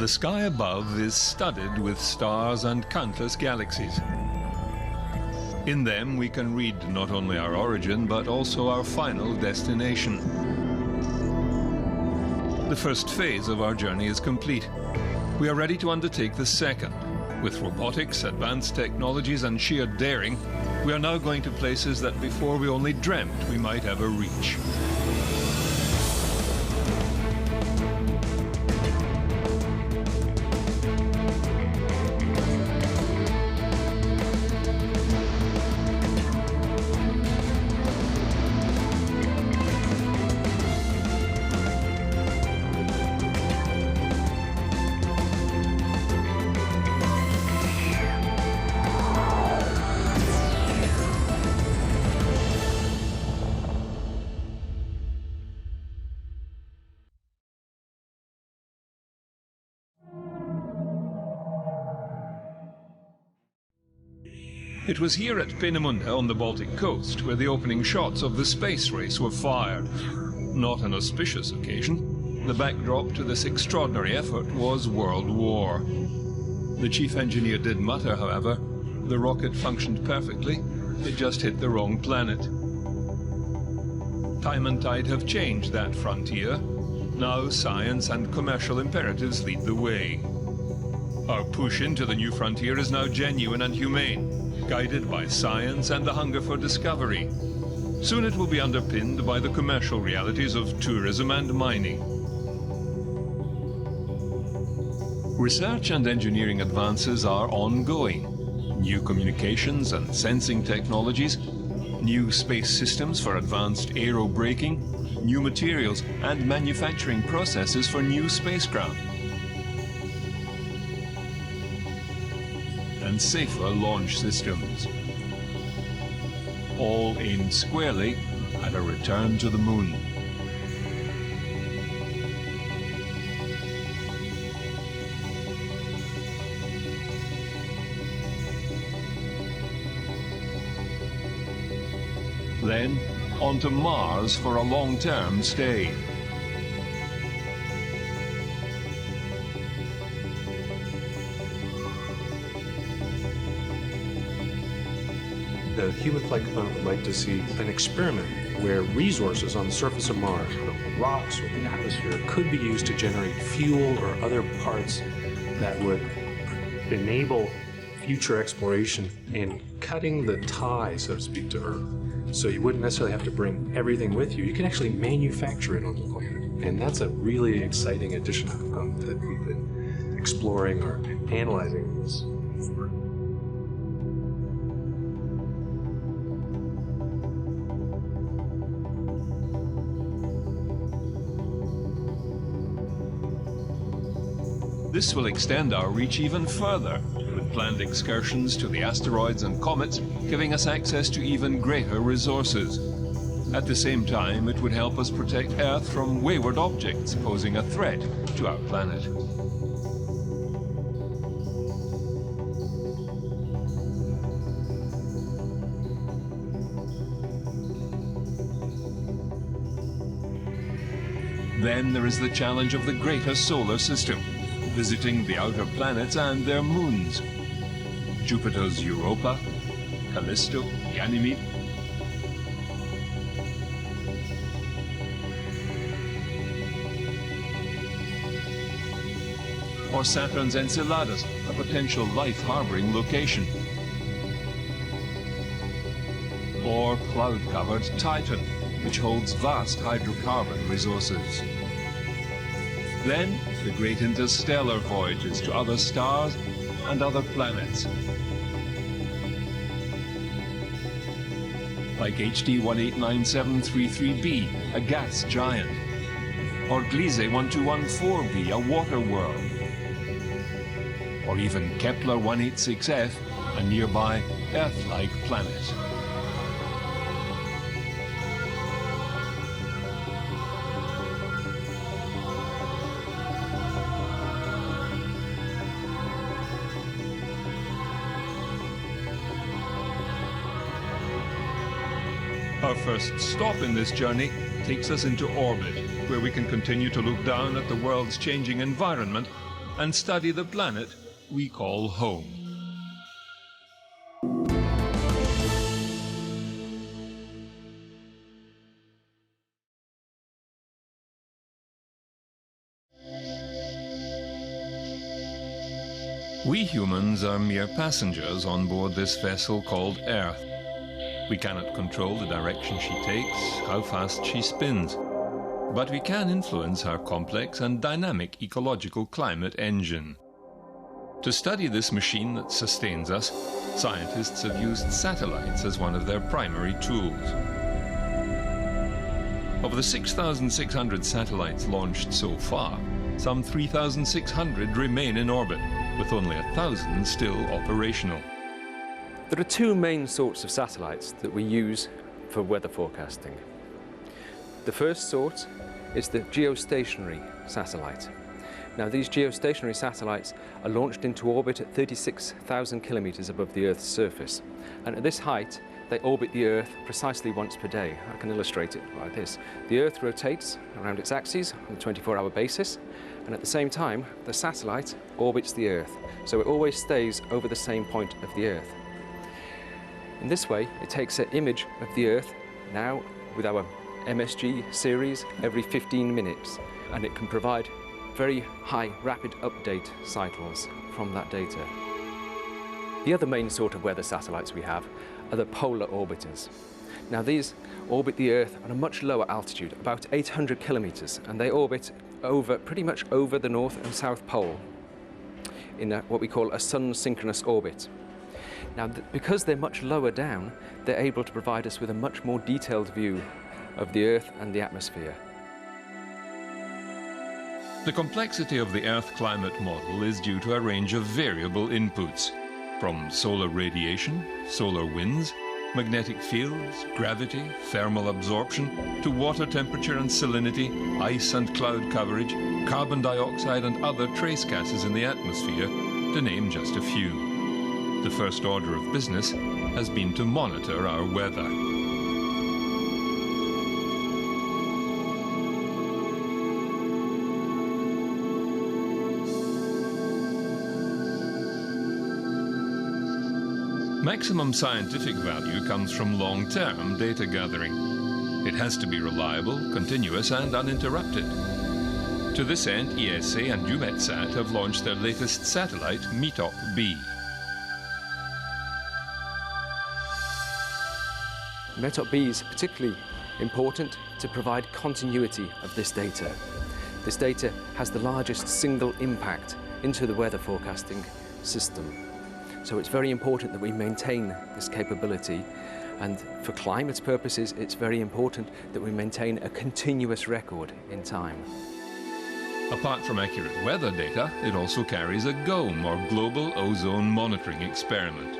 The sky above is studded with stars and countless galaxies. In them we can read not only our origin, but also our final destination. The first phase of our journey is complete. We are ready to undertake the second. With robotics, advanced technologies, and sheer daring, we are now going to places that before we only dreamt we might ever reach. It was here at Peenemünde on the Baltic coast where the opening shots of the space race were fired. Not an auspicious occasion. The backdrop to this extraordinary effort was World War. The chief engineer did mutter, however, the rocket functioned perfectly, it just hit the wrong planet. Time and tide have changed that frontier. Now science and commercial imperatives lead the way. Our push into the new frontier is now genuine and humane, guided by science and the hunger for discovery. Soon it will be underpinned by the commercial realities of tourism and mining. Research and engineering advances are ongoing. New communications and sensing technologies, new space systems for advanced aerobraking, new materials and manufacturing processes for new spacecraft, and safer launch systems. All aimed squarely at a return to the moon. Then, on to Mars for a long-term stay. The human flight component would like to see an experiment where resources on the surface of Mars, rocks or the atmosphere, could be used to generate fuel or other parts that would enable future exploration and cutting the tie, so to speak, to Earth. So you wouldn't necessarily have to bring everything with you. You can actually manufacture it on the planet. And that's a really exciting additional component that we've been exploring or analyzing this. This will extend our reach even further, with planned excursions to the asteroids and comets giving us access to even greater resources. At the same time, it would help us protect Earth from wayward objects posing a threat to our planet. Then there is the challenge of the greater solar system, visiting the outer planets and their moons. Jupiter's Europa, Callisto, Ganymede, or Saturn's Enceladus, a potential life-harboring location. Or cloud-covered Titan, which holds vast hydrocarbon resources. Then, the great interstellar voyages to other stars and other planets. Like HD 189733b, a gas giant. Or Gliese 1214b, a water world. Or even Kepler 186f, a nearby Earth-like planet. Our first stop in this journey takes us into orbit, where we can continue to look down at the world's changing environment and study the planet we call home. We humans are mere passengers on board this vessel called Earth. We cannot control the direction she takes, how fast she spins, but we can influence her complex and dynamic ecological climate engine. To study this machine that sustains us, scientists have used satellites as one of their primary tools. Of the 6,600 satellites launched so far, some 3,600 remain in orbit, with only 1,000 still operational. There are two main sorts of satellites that we use for weather forecasting. The first sort is the geostationary satellite. Now, these geostationary satellites are launched into orbit at 36,000 kilometers above the Earth's surface. And at this height, they orbit the Earth precisely once per day. I can illustrate it like this. The Earth rotates around its axis on a 24-hour basis, and at the same time, the satellite orbits the Earth. So it always stays over the same point of the Earth. In this way, it takes an image of the Earth, now with our MSG series, every 15 minutes, and it can provide very high rapid update cycles from that data. The other main sort of weather satellites we have are the polar orbiters. Now, these orbit the Earth on a much lower altitude, about 800 kilometers, and they orbit pretty much over the North and South Pole in what we call a sun-synchronous orbit. Now, because they're much lower down, they're able to provide us with a much more detailed view of the Earth and the atmosphere. The complexity of the Earth climate model is due to a range of variable inputs, from solar radiation, solar winds, magnetic fields, gravity, thermal absorption, to water temperature and salinity, ice and cloud coverage, carbon dioxide and other trace gases in the atmosphere, to name just a few. The first order of business has been to monitor our weather. Maximum scientific value comes from long-term data gathering. It has to be reliable, continuous and uninterrupted. To this end, ESA and EUMETSAT have launched their latest satellite, METOP-B. METOP-B is particularly important to provide continuity of this data. This data has the largest single impact into the weather forecasting system. So it's very important that we maintain this capability, and for climate purposes it's very important that we maintain a continuous record in time. Apart from accurate weather data, it also carries a GOME, or Global Ozone Monitoring Experiment.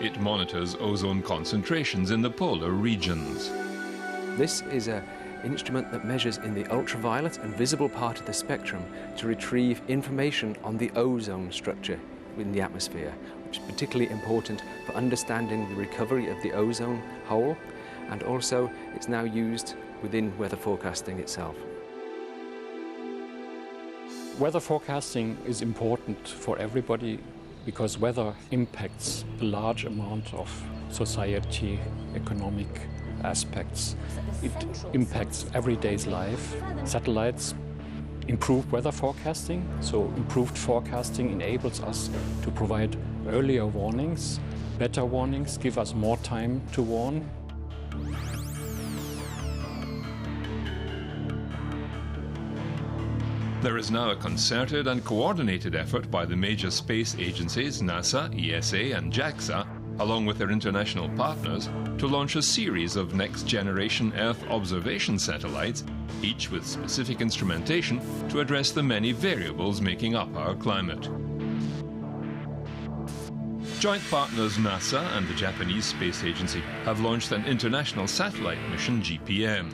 It monitors ozone concentrations in the polar regions. This is an instrument that measures in the ultraviolet and visible part of the spectrum to retrieve information on the ozone structure in the atmosphere, which is particularly important for understanding the recovery of the ozone hole, and also it's now used within weather forecasting itself. Weather forecasting is important for everybody because weather impacts a large amount of society, economic aspects. It impacts everyday's life. Satellites improve weather forecasting, so improved forecasting enables us to provide earlier warnings, better warnings, give us more time to warn. There is now a concerted and coordinated effort by the major space agencies NASA, ESA and JAXA, along with their international partners, to launch a series of next-generation Earth observation satellites, each with specific instrumentation to address the many variables making up our climate. Joint partners NASA and the Japanese Space Agency have launched an international satellite mission, GPM.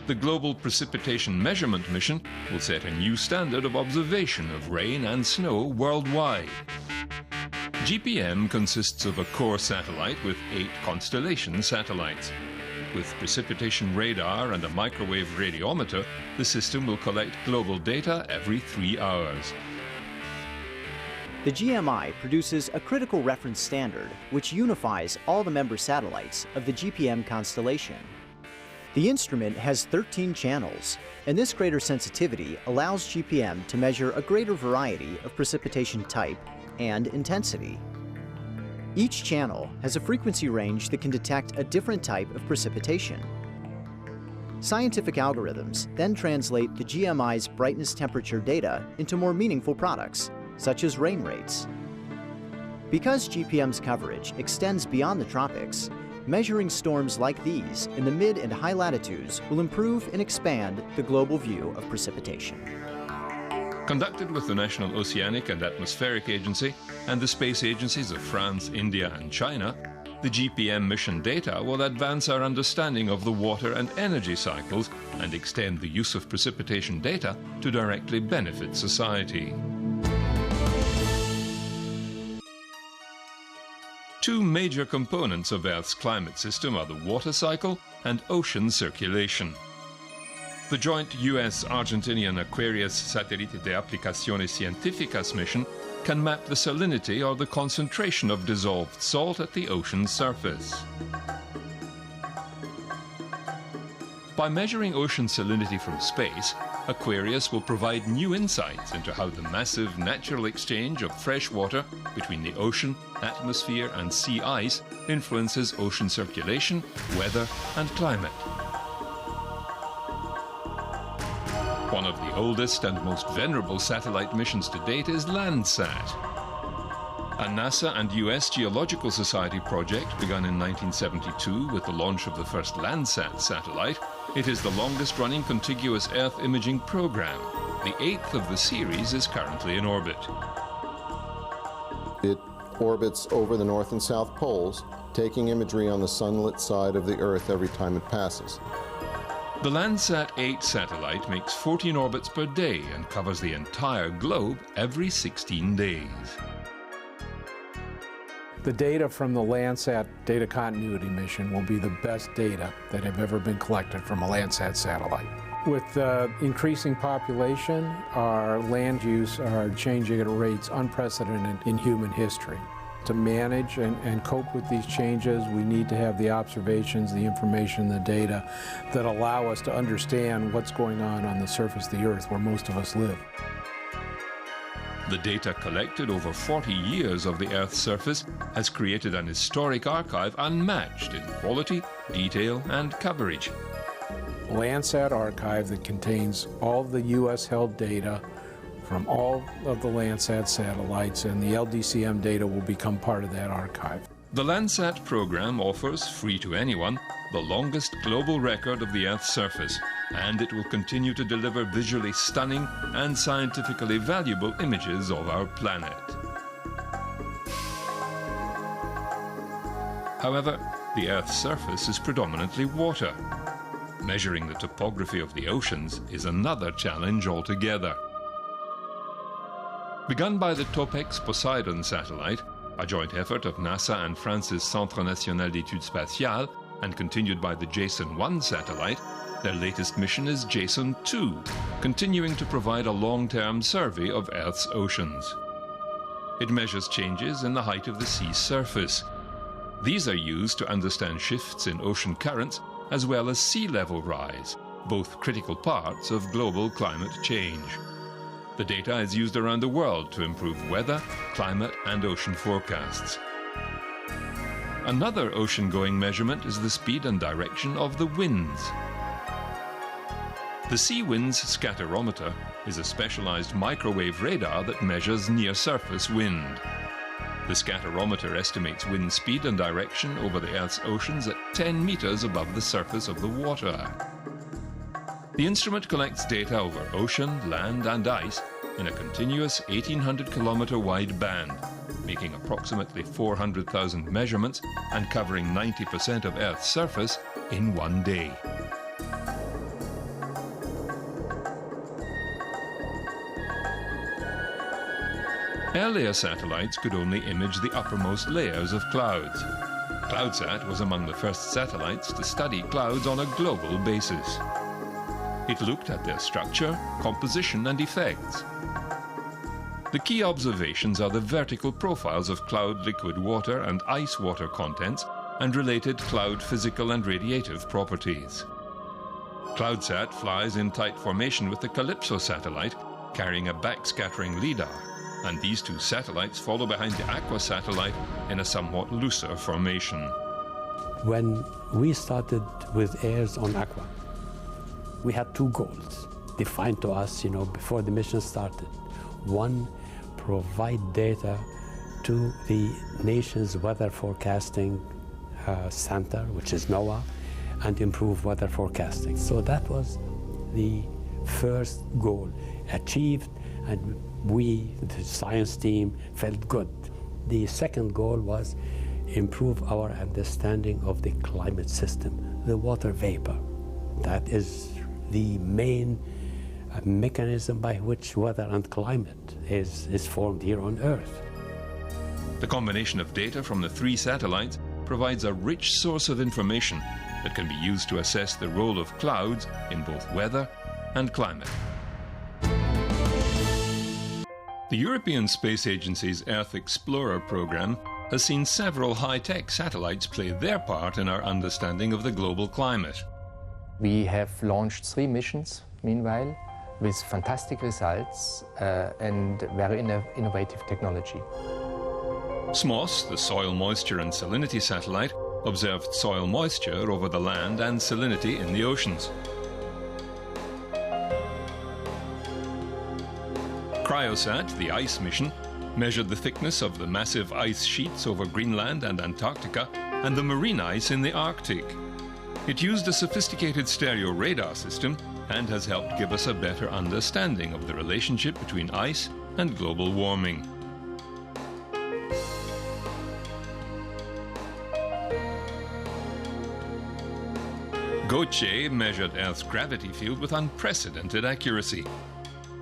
The Global Precipitation Measurement Mission will set a new standard of observation of rain and snow worldwide. GPM consists of a core satellite with 8 constellation satellites. With precipitation radar and a microwave radiometer, the system will collect global data every 3 hours. The GMI produces a critical reference standard which unifies all the member satellites of the GPM constellation. The instrument has 13 channels, and this greater sensitivity allows GPM to measure a greater variety of precipitation type and intensity. Each channel has a frequency range that can detect a different type of precipitation. Scientific algorithms then translate the GMI's brightness temperature data into more meaningful products, such as rain rates. Because GPM's coverage extends beyond the tropics, measuring storms like these in the mid and high latitudes will improve and expand the global view of precipitation. Conducted with the National Oceanic and Atmospheric Agency and the space agencies of France, India and China, the GPM mission data will advance our understanding of the water and energy cycles and extend the use of precipitation data to directly benefit society. Two major components of Earth's climate system are the water cycle and ocean circulation. The joint US-Argentinian Aquarius Satellite de Aplicaciones Científicas mission can map the salinity or the concentration of dissolved salt at the ocean's surface. By measuring ocean salinity from space, Aquarius will provide new insights into how the massive natural exchange of fresh water between the ocean, atmosphere and sea ice influences ocean circulation, weather and climate. One of the oldest and most venerable satellite missions to date is Landsat. A NASA and US Geological Society project begun in 1972 with the launch of the first Landsat satellite, it is the longest-running contiguous Earth imaging program. The 8th of the series is currently in orbit. It orbits over the North and South poles, taking imagery on the sunlit side of the Earth every time it passes. The Landsat 8 satellite makes 14 orbits per day and covers the entire globe every 16 days. The data from the Landsat data continuity mission will be the best data that have ever been collected from a Landsat satellite. With increasing population, our land use are changing at rates unprecedented in human history. To manage and cope with these changes, we need to have the observations, the information, the data that allow us to understand what's going on the surface of the Earth where most of us live. The data collected over 40 years of the Earth's surface has created an historic archive unmatched in quality, detail and coverage. Landsat archive that contains all of the US-held data from all of the Landsat satellites, and the LDCM data will become part of that archive. The Landsat program offers, free to anyone, the longest global record of the Earth's surface, and it will continue to deliver visually stunning and scientifically valuable images of our planet. However, the Earth's surface is predominantly water. Measuring the topography of the oceans is another challenge altogether. Begun by the Topex Poseidon satellite, a joint effort of NASA and France's Centre National d'Études Spatiales, and continued by the Jason-1 satellite, their latest mission is Jason-2, continuing to provide a long-term survey of Earth's oceans. It measures changes in the height of the sea's surface. These are used to understand shifts in ocean currents as well as sea level rise, both critical parts of global climate change. The data is used around the world to improve weather, climate and ocean forecasts. Another ocean-going measurement is the speed and direction of the winds. The Sea Winds Scatterometer is a specialized microwave radar that measures near-surface wind. The scatterometer estimates wind speed and direction over the Earth's oceans at 10 meters above the surface of the water. The instrument collects data over ocean, land and ice in a continuous 1,800-kilometer wide band, making approximately 400,000 measurements and covering 90% of Earth's surface in one day. Earlier satellites could only image the uppermost layers of clouds. CloudSat was among the first satellites to study clouds on a global basis. It looked at their structure, composition and effects. The key observations are the vertical profiles of cloud liquid water and ice water contents and related cloud physical and radiative properties. CloudSat flies in tight formation with the Calypso satellite, carrying a backscattering LIDAR, and these two satellites follow behind the Aqua satellite in a somewhat looser formation. When we started with airs on Aqua, we had two goals defined to us, before the mission started. One, provide data to the nation's weather forecasting center, which is NOAA, and improve weather forecasting. So that was the first goal achieved, and we, the science team, felt good. The second goal was improve our understanding of the climate system, the water vapor. That is the main mechanism by which weather and climate is formed here on Earth. The combination of data from the three satellites provides a rich source of information that can be used to assess the role of clouds in both weather and climate. The European Space Agency's Earth Explorer program has seen several high-tech satellites play their part in our understanding of the global climate. We have launched 3 missions, meanwhile, with fantastic results and very innovative technology. SMOS, the Soil Moisture and Salinity Satellite, observed soil moisture over the land and salinity in the oceans. Cryosat, the ice mission, measured the thickness of the massive ice sheets over Greenland and Antarctica and the marine ice in the Arctic. It used a sophisticated stereo radar system and has helped give us a better understanding of the relationship between ice and global warming. GOCHE measured Earth's gravity field with unprecedented accuracy.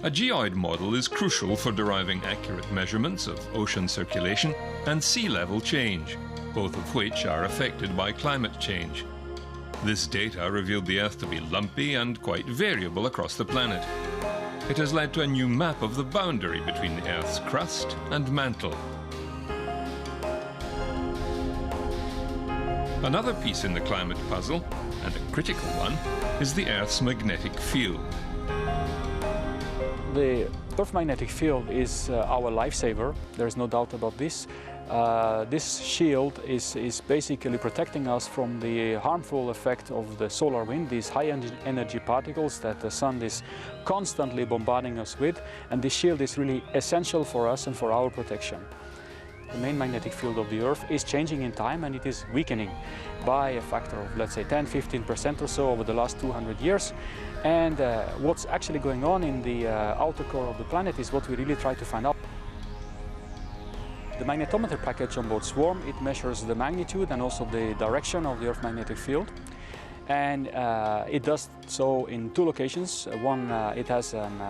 A geoid model is crucial for deriving accurate measurements of ocean circulation and sea level change, both of which are affected by climate change. This data revealed the Earth to be lumpy and quite variable across the planet. It has led to a new map of the boundary between the Earth's crust and mantle. Another piece in the climate puzzle, and a critical one, is the Earth's magnetic field. The Earth magnetic field is our lifesaver. There's no doubt about this. This shield is basically protecting us from the harmful effect of the solar wind, these high energy particles that the sun is constantly bombarding us with, and this shield is really essential for us and for our protection. The main magnetic field of the Earth is changing in time, and it is weakening by a factor of, let's say, 10–15% or so over the last 200 years. And what's actually going on in the outer core of the planet is what we really try to find out. The magnetometer package on board Swarm, it measures the magnitude and also the direction of the Earth magnetic field. And it does so in 2 locations. One, it has an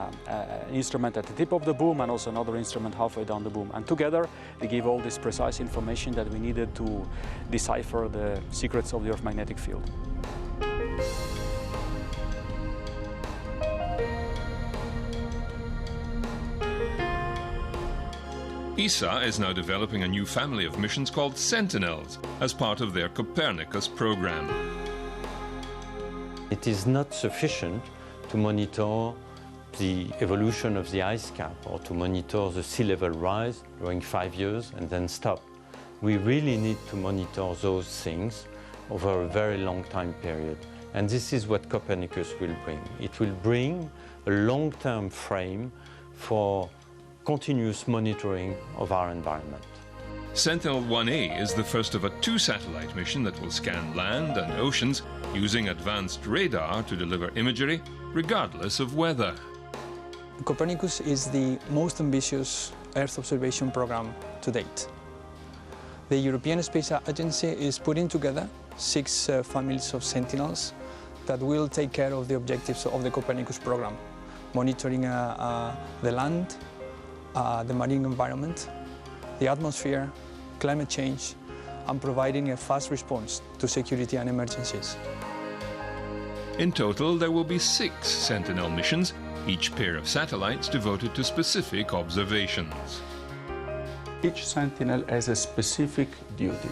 instrument at the tip of the boom and also another instrument halfway down the boom. And together, they give all this precise information that we needed to decipher the secrets of the Earth magnetic field. ESA is now developing a new family of missions called Sentinels as part of their Copernicus program. It is not sufficient to monitor the evolution of the ice cap or to monitor the sea level rise during 5 years and then stop. We really need to monitor those things over a very long time period. And this is what Copernicus will bring. It will bring a long-term frame for continuous monitoring of our environment. Sentinel-1A is the first of a 2-satellite mission that will scan land and oceans using advanced radar to deliver imagery regardless of weather. Copernicus is the most ambitious Earth observation program to date. The European Space Agency is putting together 6 families of Sentinels that will take care of the objectives of the Copernicus program, monitoring the land, the marine environment, the atmosphere, climate change, and providing a fast response to security and emergencies. In total, there will be 6 Sentinel missions, each pair of satellites devoted to specific observations. Each sentinel has a specific duty.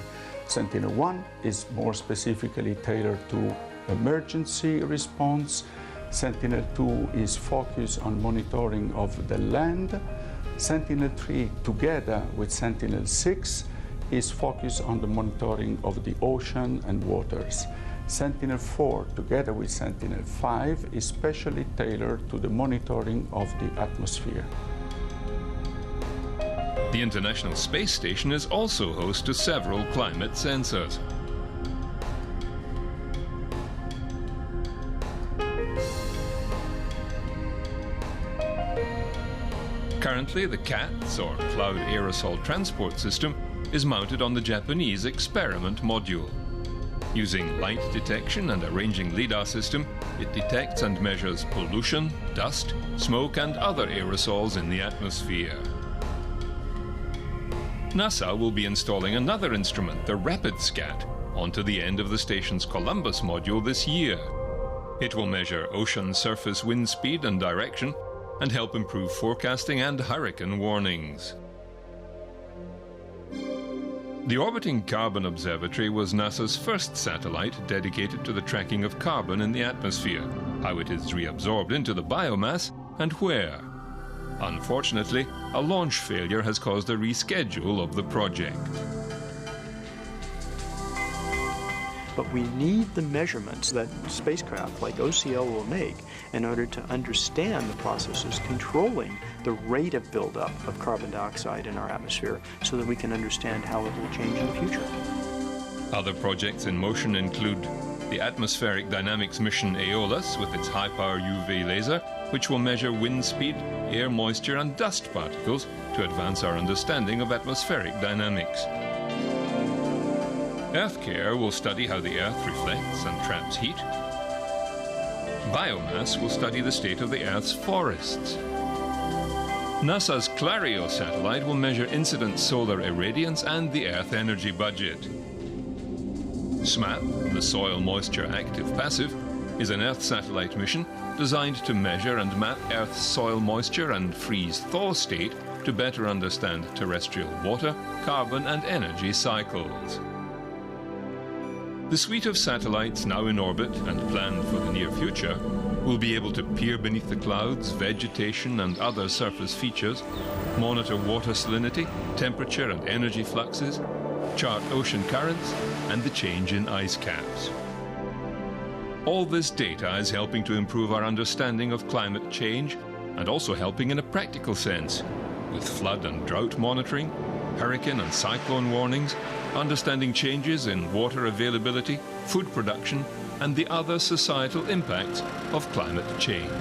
Sentinel-1 is more specifically tailored to emergency response. Sentinel-2 is focused on monitoring of the land. Sentinel-3, together with Sentinel-6, is focused on the monitoring of the ocean and waters. Sentinel-4, together with Sentinel-5, is specially tailored to the monitoring of the atmosphere. The International Space Station is also host to several climate sensors. Currently, the CATS, or Cloud Aerosol Transport System, is mounted on the Japanese experiment module. Using light detection and a ranging LIDAR system, it detects and measures pollution, dust, smoke and other aerosols in the atmosphere. NASA will be installing another instrument, the RapidScat, onto the end of the station's Columbus module this year. It will measure ocean surface wind speed and direction and help improve forecasting and hurricane warnings. The Orbiting Carbon Observatory was NASA's first satellite dedicated to the tracking of carbon in the atmosphere, how it is reabsorbed into the biomass, and where. Unfortunately, a launch failure has caused a reschedule of the project. But we need the measurements that spacecraft like OCL will make in order to understand the processes controlling the rate of buildup of carbon dioxide in our atmosphere so that we can understand how it will change in the future. Other projects in motion include the Atmospheric Dynamics mission Aeolus with its high-power UV laser, which will measure wind speed, air moisture and dust particles to advance our understanding of atmospheric dynamics. EarthCare will study how the Earth reflects and traps heat. Biomass will study the state of the Earth's forests. NASA's Clario satellite will measure incident solar irradiance and the Earth energy budget. SMAP, the Soil Moisture Active Passive, is an Earth satellite mission designed to measure and map Earth's soil moisture and freeze-thaw state to better understand terrestrial water, carbon and energy cycles. The suite of satellites now in orbit and planned for the near future will be able to peer beneath the clouds, vegetation and other surface features, monitor water salinity, temperature and energy fluxes, chart ocean currents and the change in ice caps. All this data is helping to improve our understanding of climate change and also helping in a practical sense, with flood and drought monitoring, hurricane and cyclone warnings, understanding changes in water availability, food production, and the other societal impacts of climate change.